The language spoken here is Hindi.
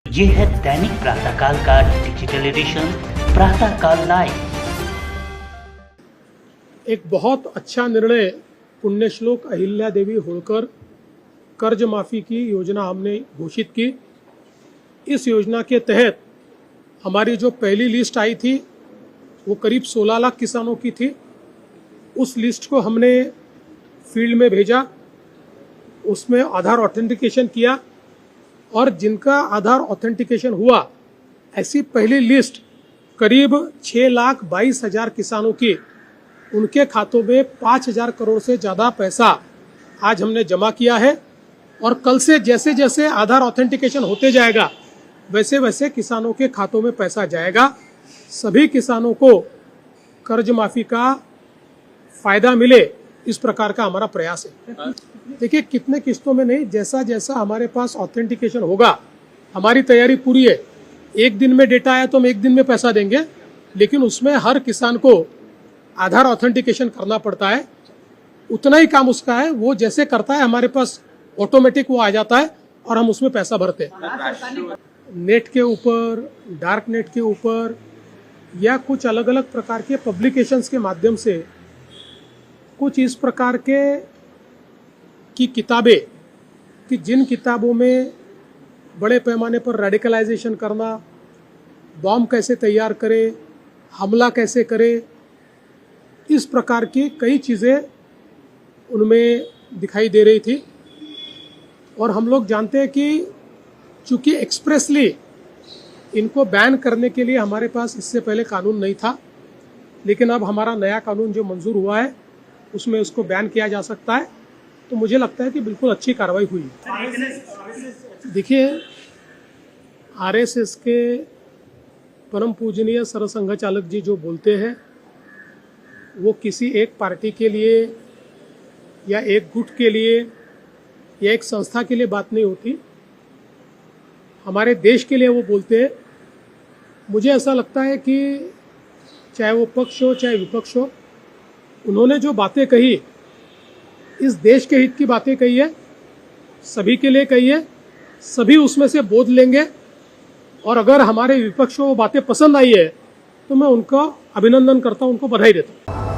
ये है दैनिक प्रातःकाल का डिजिटल एडिशन प्रातःकाल लाइव। एक बहुत अच्छा निर्णय पुण्यश्लोक अहिल्या देवी होळकर कर्ज माफ़ी की योजना हमने घोषित की। इस योजना के तहत हमारी जो पहली लिस्ट आई थी वो करीब 16 लाख किसानों की थी। उस लिस्ट को हमने फील्ड में भेजा, उसमें आधार ऑथेंटिकेशन किया और जिनका आधार ऑथेंटिकेशन हुआ ऐसी पहली लिस्ट करीब 6,22,000 किसानों की, उनके खातों में 5,000 करोड़ से ज़्यादा पैसा आज हमने जमा किया है। और कल से जैसे जैसे आधार ऑथेंटिकेशन होते जाएगा वैसे वैसे किसानों के खातों में पैसा जाएगा। सभी किसानों को कर्ज माफ़ी का फ़ायदा मिले, इस प्रकार का हमारा प्रयास है। देखिए, कितने किस्तों में नहीं, जैसा जैसा हमारे पास ऑथेंटिकेशन होगा हमारी तैयारी पूरी है। एक दिन में डेटा आया तो हम एक दिन में पैसा देंगे, लेकिन उसमें हर किसान को आधार ऑथेंटिकेशन करना पड़ता है। उतना ही काम उसका है, वो जैसे करता है हमारे पास ऑटोमेटिक वो आ जाता है और हम उसमें पैसा भरते हैं। नेट के ऊपर, डार्क नेट के ऊपर या कुछ अलग अलग प्रकार के पब्लिकेशंस के माध्यम से कुछ इस प्रकार के की किताबें कि जिन किताबों में बड़े पैमाने पर रेडिकलाइजेशन करना, बॉम्ब कैसे तैयार करे, हमला कैसे करे, इस प्रकार की कई चीज़ें उनमें दिखाई दे रही थी। और हम लोग जानते हैं कि चूंकि एक्सप्रेसली इनको बैन करने के लिए हमारे पास इससे पहले कानून नहीं था, लेकिन अब हमारा नया कानून जो मंजूर हुआ है उसमें उसको बैन किया जा सकता है। तो मुझे लगता है कि बिल्कुल अच्छी कार्रवाई हुई। देखिए, आरएसएस के परम पूजनीय सरसंघ चालक जी जो बोलते हैं वो किसी एक पार्टी के लिए या एक गुट के लिए या एक संस्था के लिए बात नहीं होती, हमारे देश के लिए वो बोलते हैं। मुझे ऐसा लगता है कि चाहे वो पक्ष हो चाहे विपक्ष हो, उन्होंने जो बातें कही इस देश के हित की बातें कही है, सभी के लिए कही है, सभी उसमें से बोध लेंगे। और अगर हमारे विपक्ष को वो बातें पसंद आई है तो मैं उनका अभिनंदन करता हूं, उनको बधाई देता हूं।